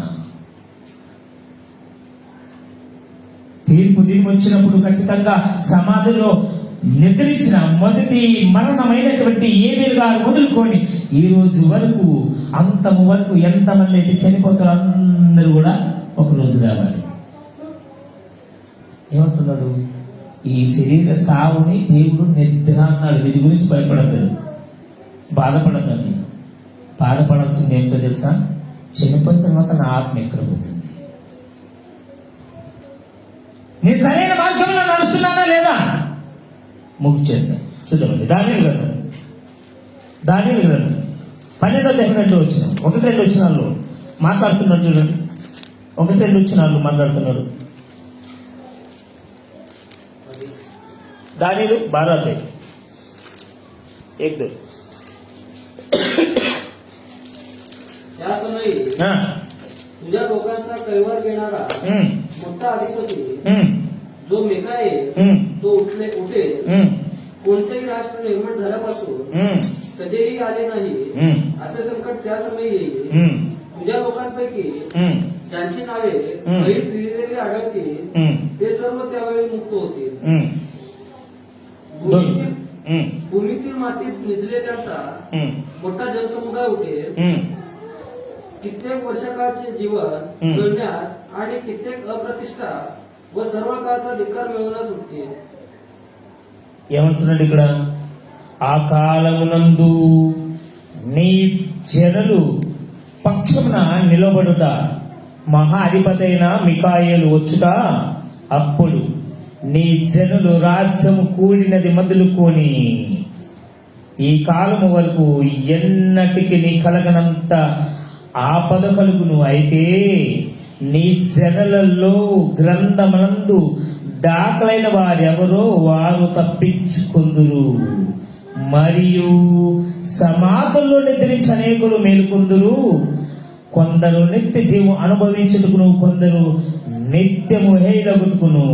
తీర్పు దినం వచ్చినప్పుడు ఖచ్చితంగా సమాధిలో నిద్రించిన మొదటి మరణమైనటువంటి ఏబేలు గారు మొదలుకొని ఈ రోజు వరకు అంతము వరకు ఎంతమంది అయితే చనిపోతారో అందరూ కూడా ఒక రోజు రావాలి. ఏమంటున్నాడు? ఈ శరీర సావుని దేవుడు నిద్ర అన్నాడు. దీని గురించి భయపడతాడు, బాధపడద్దండి. బాధపడాల్సింది ఏంటో తెలుసా? చనిపోయిన తర్వాత నా ఆత్మ ఎక్కడ పోతుంది? నీ సరైన మార్గంలో నడుస్తున్నానా లేదా? ముగ్గు చేస్తాను. చూద్దామండి. దానియేలు గ్రంథం 12వ అధ్యాయం వచ్చిన 1-2 వచనాల్లో మాట్లాడుతున్నాడు. చూడండి, 1-2 వచనాల్లో మాట్లాడుతున్నాడు. దానియేలు 12వ అధ్యాయం 1-2. त्या समयी तुझ्या लोकांचा कैवार घेणारा मोठा अधिपती जो मिकाएल तो उठेल. कोणतेही राष्ट्र निर्माण झाल्यापासून कधीही आले नाही असे संकट त्या समयी येईल. तुझ्या लोकांपैकी ज्यांची नावे वहीत लिहिलेली आढळतील ते सर्व त्यावेळी मुक्त होतील. भूमीतील मातीत निजलेल्यांचा मोठा जनसमुदाय उठेल. कित्येक वर्षकाळचे जीवन मिळण्यास आणि कित्येक अप्रतिष्ठा व सर्व काळाचा धिक्कार मिळवण्यास उठतील. ఏమంటున్నాడు ఇక్కడ? ఆ కాలమునందు నీ జనులు పక్షమున నిలబడుట, మహా అధిపతైన మికాయేలు వచ్చుట. అప్పుడు నీ జనులు రాజ్యము కూడినది మొదలుకొని ఈ కాలము వరకు ఎన్నటికి నీ కలగనంత ఆపద కలుగును. అయితే నీ జనులలో గ్రంథమునందు దాఖలైన వారెవరో వారు తప్పించుకుందురు, మరియు సమాధుల్లో నిద్రించి అనేకులు మేలుకొందురు. కొందరు నిత్య జీవం అనుభవించుటకును, కొందరు నిత్యము హేళగుటకును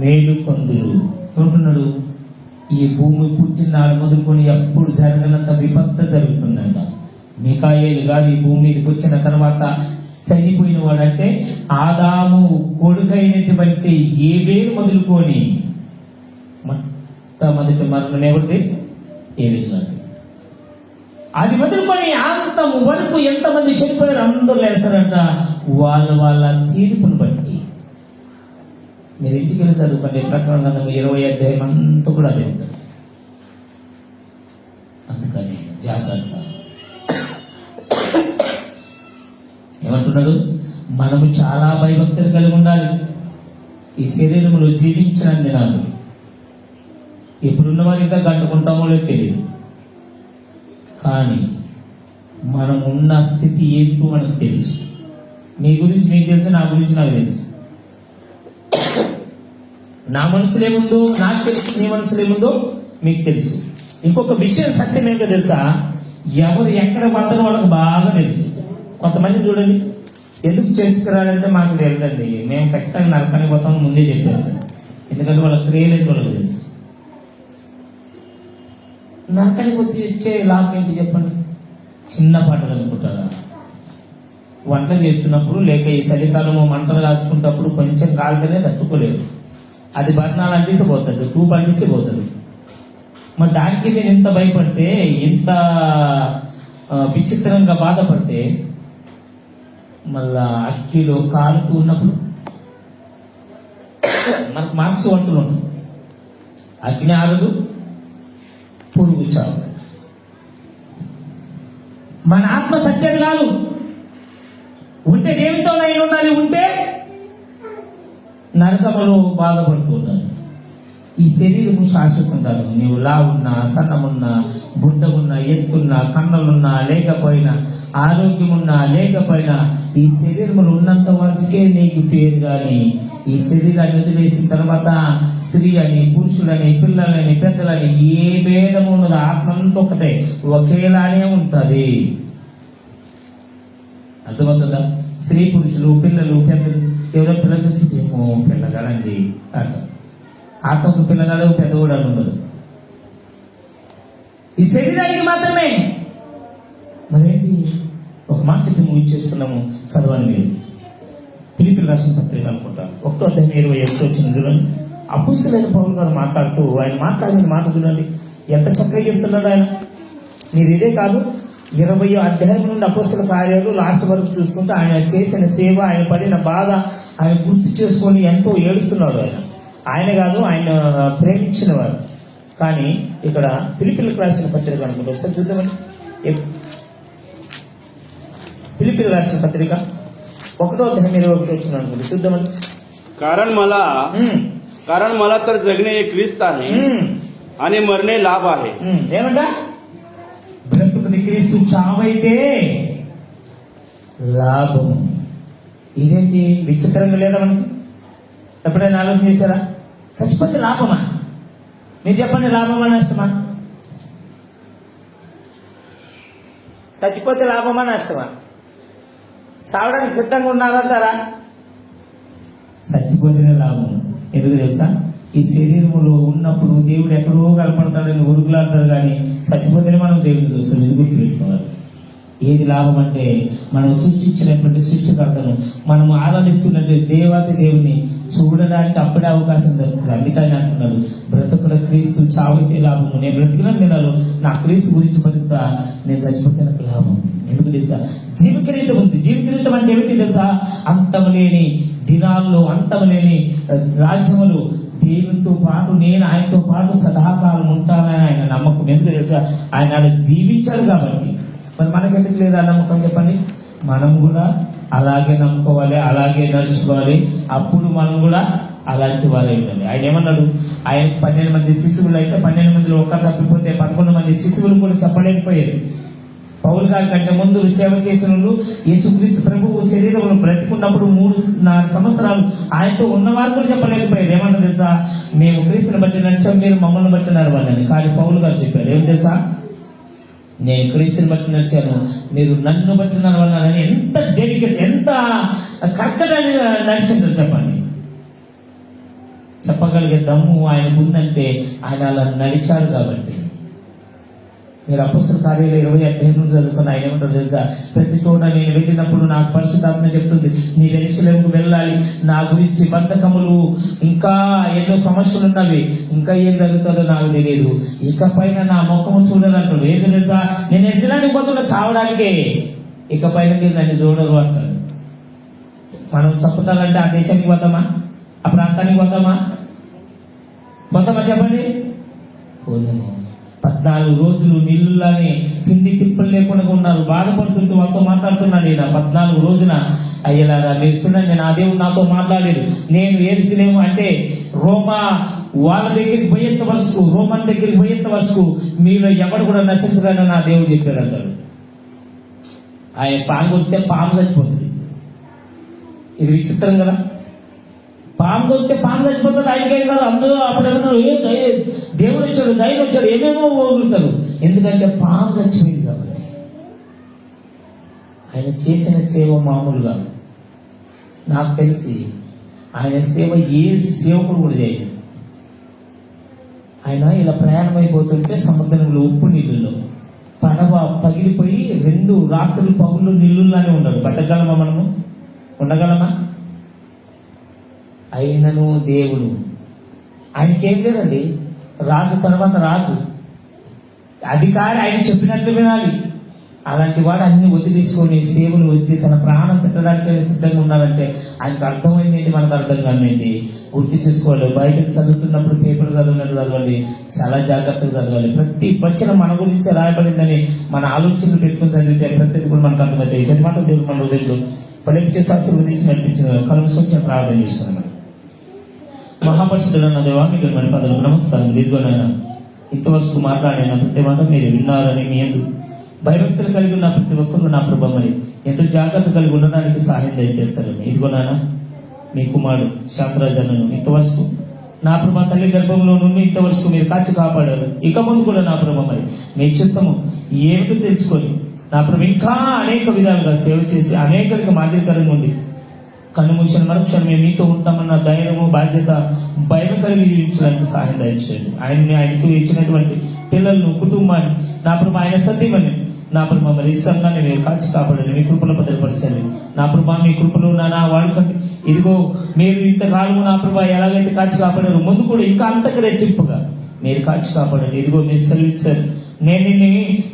మేలుకొందురు. అంటున్నాడు, ఈ భూమి పుట్టినాడు మొదలుకొని ఎప్పుడు జరగనంత విపత్తు జరుగుతుందంట. మికాయేలు గారు ఈ భూమి మీదకి వచ్చిన తర్వాత చనిపోయిన వాడంటే ఆదాము కొడుకైనటువంటి ఏబేలు మొదలుకొని మొట్టమొదటి మరణం ఎవరిది? ఏబేలు గారు. అది మొదలుకొని అంతము వరకు ఎంతమంది చనిపోయారు అందరూ లేస్తారంట వాళ్ళ తీర్పును బట్టి. మీరు ఇంటికి వెళ్ళి చదువుకోండి, ప్రకటన గ్రంథం 20వ అధ్యాయం అంతా కూడా అదే ఉంటుంది. అందుకని జాగ్రత్త. ఏమంటున్నాడు? మనము చాలా భయభక్తులు కలిగి ఉండాలి. ఈ శరీరంలో జీవించిన దినాలు ఇప్పుడున్న వారు ఇంకా గంటుకుంటామో లేదో తెలియదు, కానీ మనం ఉన్న స్థితి ఏమిటో మనకు తెలుసు. మీ గురించి మీకు తెలుసు, నా గురించి నాకు తెలుసు. నా మనసులో ఏముందో నాకు తెలుసు, నీ మనసులో ఏముందో మీకు తెలుసు. ఇంకొక విషయం సత్యం ఏంటో తెలుసా? ఎవరు ఎక్కడ పడతారో వాళ్ళకి బాగా తెలుసు. కొంతమంది చూడండి, ఎందుకు చేసుకురాలంటే మాకు తెలియదండి, మేము ఖచ్చితంగా నరకానికి పోతాం ముందే చెప్పేస్తాం. ఎందుకంటే వాళ్ళ క్రియలేంటి వాళ్ళకి తెలుసు. నరకానికి వచ్చి ఇచ్చే లాభం ఏంటి చెప్పండి? చిన్న పాటలు అనుకుంటారా? వంట చేస్తున్నప్పుడు లేక ఈ చలికాలము మంటలు కాల్చుకున్నప్పుడు కొంచెం కాలితేనే తట్టుకోలేదు, అది బర్ణాలు అంటిస్తే పోతుంది, టూప్ అంటిస్తే పోతుంది. మరి దానికి మీరు ఇంత భయపడితే, ఇంత విచిత్రంగా బాధపడితే, మళ్ళా అక్కిలో కాలుతూ ఉన్నప్పుడు మనకు మార్క్స్ వంటలు ఉంటుంది. అగ్ని ఆరదు, పురుగు చావు. మన ఆత్మ సత్యం కాదు. ఉంటే దేవునితో నేను ఉండాలి, ఉంటే నరకములో బాధపడుతూ ఉండాలి. ఈ శరీరము శాశ్వతం కాదు. నీవు లావున్నా, సన్నమున్నా, బుడ్డగున్నా, ఎత్తున్నా, కన్నులున్నా లేకపోయినా, ఆరోగ్యమున్నా లేకపోయినా, ఈ శరీరములు ఉన్నంత వరకే నీకు పేరు. కానీ ఈ శరీరాన్ని వదిలేసిన తర్వాత స్త్రీ అని, పురుషులని, పిల్లలని, పెద్దలని ఏ భేదము ఉన్నది, ఆత్మ అంతా ఒకటే, ఒకేలానే ఉంటుంది. అర్థమవుతుందా? స్త్రీ పురుషులు పిల్లలు పెద్దలు ఎవరో పిల్లలు ఏమో పిల్లగాడండి అంటారు. ఆత్మకు పిల్లగాడు పెద్ద కూడా ఉండదు. ఈ శరీరానికి మాత్రమే. మరేంటి ఒక మాట చెప్పి ముగించేసుకున్నాము, చదవండి మీరు. ఫిలిప్పీయులకు రాసిన పత్రిక అనుకుంటారు 1:21 వచ్చిన చూడండి. అపుస్తలుడైన పౌలు గారు మాట్లాడుతూ ఆయన మాట్లాడిన మాట చూడండి, ఎంత చక్కగా చెప్తున్నాడు ఆయన. మీరు ఇదే కాదు, 20వ అధ్యాయం నుండి అపుస్తల కార్యాలు లాస్ట్ వరకు చూసుకుంటే ఆయన చేసిన సేవ, ఆయన పడిన బాధ ఆయన గుర్తు చేసుకొని ఎంతో ఏడుస్తున్నాడు. ఆయన కాదు, ఆయన ప్రేమించిన వారు. కానీ ఇక్కడ ఫిలిప్పీయులకు రాసిన పత్రిక అనుకుంటే ఒకసారి చూద్దామండి. ఫిలిప్పీయులకు राष्ट्र पत्रिका 1:21 వచ్చిన అనుకుంటే చూద్దామండి. कारण मला तर जगणे हे ख्रिस्त आहे आणि मरणे लाभ आहे. ఏమంట? బ్రతుకుని క్రీస్తు, చావైతే లాభం. ఇదేంటి విచిత్రంగా లేదా మనకి? ఎప్పుడైనా ఆలోచన చేశారా? చచ్చిపోతే లాభమా? మీరు చెప్పండి, లాభమా నష్టమా? చచ్చిపోతే లాభమా నష్టమా? సావడానికి సిద్ధంగా ఉన్నారంటారా? చచ్చిపోతేనే లాభం. ఎందుకు తెలుసా? ఈ శరీరంలో ఉన్నప్పుడు దేవుడు ఎక్కడో కనపడతాడని ఉరుగులాడతారు, కానీ చచ్చిపోతేనే మనం దేవుడిని చూస్తాం. ఇది గుర్తుపెట్టుకోవాలి. ఏది లాభం అంటే మనం సృష్టించినటువంటి సృష్టికర్తను మనం ఆరాధిస్తున్నట్టు దేవాతి దేవుని చూడడానికి అప్పుడే అవకాశం దొరుకుతుంది. అందుకని అంటున్నాడు, బ్రతుకుల క్రీస్తు, చావైతే లాభము. నేను బ్రతికిన దినాలు నా క్రీస్తు గురించి బతుకుతా, నేను చచ్చిపోతే నాకు లాభం. ఎందుకు తెలుసా? జీవకిరీటం ఉంది. జీవకిరీటం అంటే ఏమిటి తెలుసా? అంతం లేని దినాల్లో, అంతం లేని రాజ్యములు, దేవునితో పాటు నేను ఆయనతో పాటు సదాకాలం ఉంటానని ఆయన నమ్మకం. ఎందుకు తెలుసా? ఆయన జీవించారు కాబట్టి. మరి మనకెందుకు లేదా నమ్మకం చెప్పండి? మనం కూడా అలాగే నమ్ముకోవాలి, అలాగే నడుచుకోవాలి. అప్పుడు మనం కూడా అలాంటి వారే ఉండాలి. ఆయన ఏమన్నాడు? ఆయన 12 మంది శిశువులు అయితే 12 మందిలో ఒకరు తప్పిపోతే 11 మంది శిశువులు కూడా చెప్పలేకపోయారు. పౌలు గారి కంటే ముందు సేవ చేసిన వాళ్ళు, యేసుక్రీస్తు ప్రభువు శరీరంలో బ్రతికున్నప్పుడు 3.5 సంవత్సరాలు ఆయనతో ఉన్నవారు కూడా చెప్పలేకపోయారు. ఏమన్నా తెలుసా? మేము క్రీస్తుని బట్టి నడిచాం, మీరు మమ్మల్ని బట్టి నడవాలని. కానీ పౌలు గారు చెప్పారు, ఏం తెలుసా? నేను క్రీస్తుని బట్టి నడిచాను, మీరు నన్ను బట్టి నడవాలని. ఎంత డెడికేట్, ఎంత కరెక్ట్గా నడిచింటారు చెప్పండి. చెప్పగలిగే దమ్ము ఆయనకు ఉందంటే ఆయన అలా నడిచాడు కాబట్టి. మీరు అపొస్తలుల కార్యాలు 20వ అధ్యాయం చదువుకున్న ఆయన ఏమంటారు తెలుసా? ప్రతి చోట నేను వెళ్ళినప్పుడు నాకు పరిశుద్ధాత్మ చెప్తుంది, నీ యెరూషలేముకు వెళ్ళాలి, నా గురించి బంధకములు, ఇంకా ఎన్నో సమస్యలు ఉన్నవి, ఇంకా ఏం జరుగుతుందో నాకు తెలియదు, ఇకపైన నా ముఖము చూడాలంటాడు. ఏం తెలుసా? నేను యెరూషలేముకు పోతున్నా చావడానికే, ఇకపైన మీరు నన్ను చూడరు అంటాడు. మనం చెప్పుతారంటే ఆ దేశానికి పోతామా? ఆ ప్రాంతానికి పోతామా చెప్పండి? పోలేము. 14 రోజులు నీళ్ళులానే తిండి తిప్పలు లేకుండా ఉన్నారు. బాధపడుతుంటూ వాళ్ళతో మాట్లాడుతున్నాడు ఈయన 14 రోజున. అయ్యలారా మీరు తినండి, నా దేవుడు నాతో మాట్లాడాడు. నేను యెరూషలేము అంటే రోమా వాళ్ళ దగ్గరికి పోయేంత వరకు, రోమన్ దగ్గరికి పోయేంత వరకు మీలో ఎవడు కూడా నశించడానికి నా దేవుడు చెప్పాడు అంటాడు. ఆయన పాము కొడితే పాము చచ్చిపోతుంది. ఇది విచిత్రం కదా? పాము కొడితే పాము చచ్చిపోతుంది, ఆయనకేం కాదు. అందరూ అప్పుడు ఏమన్నారు, దేవుడు వచ్చాడు, దైవం వచ్చాడు, ఏమేమో ఊరుతారు. ఎందుకంటే పాము చచ్చిపోయింది కాబట్టి. ఆయన చేసిన సేవ మామూలు కాదు. నాకు తెలిసి ఆయన సేవ ఏ సేవకుడు కూడా చేయలేదు. ఆయన ఇలా ప్రయాణం అయిపోతుంటే సముద్రంలో ఉప్పు నీళ్ళలో పడవ పగిలిపోయి 2 రాత్రులు పగుళ్ళు నీళ్ళులానే ఉన్నాడు. బతకగలమా? మనము ఉండగలమా? అయినను దేవుడు, ఆయనకేం లేదండి. రాజు తర్వాత రాజు, అధికారి, ఆయన చెప్పినట్లు వినాలి. అలాంటి వాడు అన్ని వదిలేసుకొని సేవలు వచ్చి తన ప్రాణం పెట్టడానికి సిద్ధంగా ఉన్నారంటే ఆయనకు అర్థమైంది ఏంటి, మనకు అర్థం కాదండి. గుర్తు చేసుకోవాలి. బైబిల్ చదువుతున్నప్పుడు పేపర్ చదివినట్టు చదవాలి, చాలా జాగ్రత్తగా చదవాలి. ప్రతి వచనం మన గురించి రాయబడిందని మన ఆలోచనలు పెట్టుకుని చదివితే ప్రతిది కూడా మనకు అర్థమవుతాయి. ప్రతి మాట దేవుడు మన హృదయంలో ఫలించే ఆశీర్వదించి నడిపించిన కలుసు ప్రార్థన చేస్తున్నాను. మహాపరిషుడున్న దేవా, మీకు మన పదవులకు నమస్కారం. ఇదిగోనైనా ఇంతవరకు మాట్లాడిన ప్రతి మాట మీరు విన్నారని, మీ యందు భయభక్తులు కలిగి ఉన్న ప్రతి ఒక్కరు నా ప్రభ మరి ఎంతో జాగ్రత్త కలిగి ఉండడానికి సహాయం దయచేస్తారని. ఇదిగోనైనా మీ కుమారుడు శాంతరాజన్నను ఇంతవరకు నా ప్రభ తల్లి గర్భంలో నుండి ఇంతవరకు మీరు కాచి కాపాడారు. ఇక ముందు కూడా నా ప్రభ మరి మీ చిత్తము ఏమిటో తెలుసుకొని నా ప్రభు ఇంకా అనేక విధాలుగా సేవ చేసి అనేకరికి మాదిరికరంగా ఉండి కన్ను మూసిన మరుక్షణం మేము మీతో ఉంటామన్న ధైర్యము బాధ్యత భయం కలిగి జీవించడానికి సహాయం దయచేయండి. ఆయనకు ఇచ్చినటువంటి పిల్లలను కుటుంబాన్ని నా ప్రభు ఆయన సత్యమని నా ప్రభు మరి ఈ సంఘాన్ని మీరు కాచి కాపాడండి, మీ కృపలో భద్రపరచండి. నా ప్రభు మీ కృపలో నా వాడుకండి. ఇదిగో మీరు ఇంతకాలము నా ప్రభు ఎలాగైతే కాచి కాపాడారు ముందు కూడా ఇంకా అంతకు రెట్టింపుగా మీరు కాచి కాపాడండి. ఇదిగో మీరు సెలవిచ్చారు, నేను నిన్ను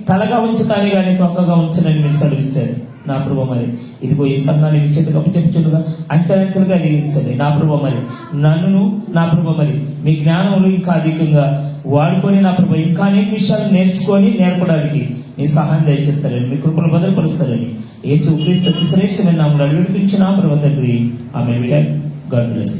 తలగా ఉంచుతాను కానీ తొక్కగా ఉంచనని మీరు సెలవిచ్చారు. నా ప్రభు మరి ఇదిగో ఈ సంఘాన్ని విచ్చేతగా చెప్పుచులుగా అంచెలంచెలుగా ఎదిగించండి. నా ప్రభు మరి నన్ను నా ప్రభు మరి మీ జ్ఞానంలో ఇంకా అధికంగా వాడుకొని నా ప్రభు ఇంకా అనేక విషయాలు నేర్చుకొని నేర్పడానికి మీ సహాయం దయచేస్తారని, మీ కృపను భద్రపరుస్తారని యేసు క్రీస్తు శ్రేష్టమైన నామములో విడిపించిన ప్రభు తండ్రి. ఆమేన్. God bless.